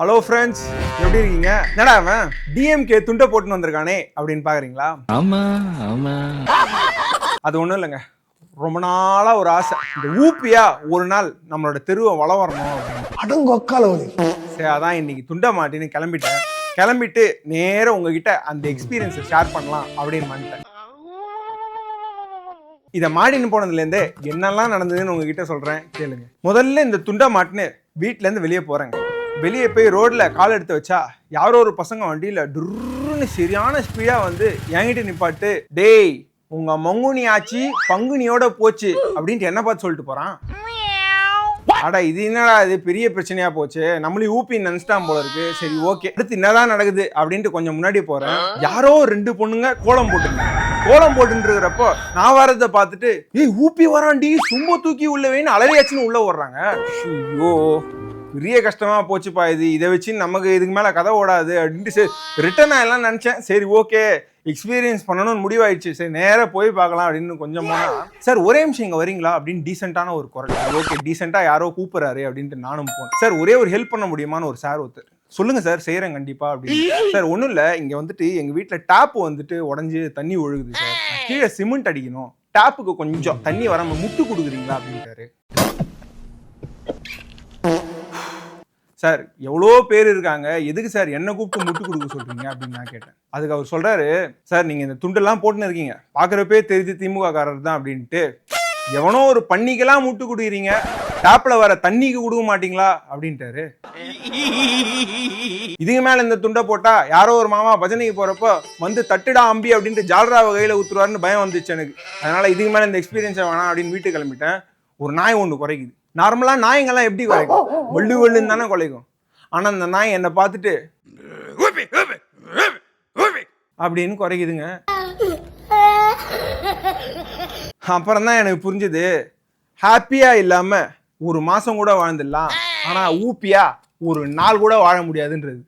Hello friends, எப்படி இருக்கீங்க? என்னடா அவன் டிஎம்கே துண்டை போட்டுன்னு வந்திருக்கானே அப்படின்னு பாக்குறீங்களா? ஆமா ஆமா, அது ஒண்ணும் இல்லைங்க. ரொம்ப நாளா ஒரு ஆசை, இந்த ஊப்பியா ஒரு நாள் நம்மளோட தெருவை வளம் வரணும் அப்படின்னு. அடங்கொக்காலவலி. சரி, அதான் இன்னைக்கு துண்டை மாட்டின்னு கிளம்பிட்டு நேரம் உங்ககிட்ட அந்த எக்ஸ்பீரியன்ஸை ஷேர் பண்ணலாம் அப்படின்னு வந்துட்டேன். இதை மாட்டின்னு போனதுலேருந்தே என்னெல்லாம் நடந்ததுன்னு உங்ககிட்ட சொல்றேன், கேளுங்க. முதல்ல இந்த துண்டை மாட்டின்னு வீட்டிலேருந்து வெளியே போறேங்க. வெளியே போய் ரோட்ல கால் எடுத்து வச்சா யாரோ ஒரு பசங்க வண்டியில டுர்ன்னு சரியான ஸ்பீடா வந்து என்கிட்ட நிப்பாட்டு, டேய் உங்க மங்குனி ஆச்சு பங்குனியோட போச்சு அப்படின்ட்டு என்ன பார்த்து சொல்லிட்டு போறான். அடா இது என்னடா இது பெரிய பிரச்சனையா போச்சு, நம்மளையும் ஊப்பி நினைச்சிட்டான் போல இருக்கு. சரி ஓகே, அடுத்து என்னதான் நடக்குது அப்படின்ட்டு கொஞ்சம் முன்னாடி போறேன். யாரோ 2 பொண்ணுங்க கோலம் போட்டுருக்கிறப்போ நான் வரதை பார்த்துட்டு, ஏய் ஊப்பி வராண்டி சும்மா தூக்கி உள்ள வேணும் அலறியாச்சுன்னு உள்ள ஓடுறாங்க. ஐயோ பெரிய கஷ்டமா போச்சுப்பா, இதை வச்சு நமக்கு இதுக்கு மேல கதை ஓடாது அப்படின்ட்டு ரிட்டர்ன் ஆகலாம் நினைச்சேன். சரி ஓகே, எக்ஸ்பீரியன்ஸ் பண்ணணும்னு முடிவாயிடுச்சு. சரி நேராக போய் பார்க்கலாம் அப்படின்னு கொஞ்சம் போனா, சார் ஒரே நிமிஷம் இங்கே வரீங்களா அப்படின்னு டீசெண்டான ஒரு குரல். ஓகே, டீசெண்டாக யாரோ கூப்பிட்றாரு அப்படின்ட்டு நானும் போனேன். சார் ஒரே ஒரு ஹெல்ப் பண்ண முடியுமான்னு ஒரு சார் ஒருத்தர். சொல்லுங்க சார், செய்கிறேன் கண்டிப்பா அப்படின்னு. சார் ஒன்றும் இல்லை, இங்கே வந்துட்டு எங்கள் வீட்டில் டேப் வந்துட்டு உடஞ்சி தண்ணி ஒழுகுது சார், கீழே சிமெண்ட் அடிக்கணும், டேப்புக்கு கொஞ்சம் தண்ணி வராமல் முட்டு கொடுக்குறீங்களா அப்படின்ட்டாரு. சார் எவ்வளோ பேர் இருக்காங்க, எதுக்கு சார் என்ன கூப்பிட்டு முட்டு கொடுக்க சொல்றீங்க அப்படின்னு நான் கேட்டேன். அதுக்கு அவர் சொல்றாரு, சார் நீங்க இந்த துண்டெல்லாம் போட்டுன்னு இருக்கீங்க, பாக்குறப்பே தெரிஞ்சு திமுக காரர் தான் அப்படின்ட்டு, எவனோ ஒரு பண்ணிக்கெல்லாம் முட்டு கொடுக்குறீங்க, டாப்ல வர தண்ணிக்கு கொடுக்க மாட்டீங்களா அப்படின்ட்டாரு. இதுக்கு மேல இந்த துண்டை போட்டா யாரோ ஒரு மாமா பஜனைக்கு போறப்போ வந்து தட்டுடா அம்பி அப்படின்ட்டு ஜால்ராவை கையில ஊத்துருவாருன்னு பயம் வந்துச்சு எனக்கு. அதனால இதுக்கு மேல இந்த எக்ஸ்பீரியன்ஸை வேணாம் அப்படின்னு வீட்டுக்கு கிளம்பிட்டேன். ஒரு நாய் ஒன்று குறைக்குது. நார்மலா நாய்ங்கெல்லாம் எப்படி குறைக்கும், வள்ளுன்னு தானே குலைக்கும். ஆனா அந்த நாய் என்னை பார்த்துட்டு அப்படின்னு குறைக்குதுங்க. அப்புறம் தான் எனக்கு புரிஞ்சுது, ஹாப்பியா இல்லாம ஒரு மாசம் கூட வாழ்ந்துடலாம், ஆனா ஊப்பியா ஒரு நாள் கூட வாழ முடியாதுன்றது.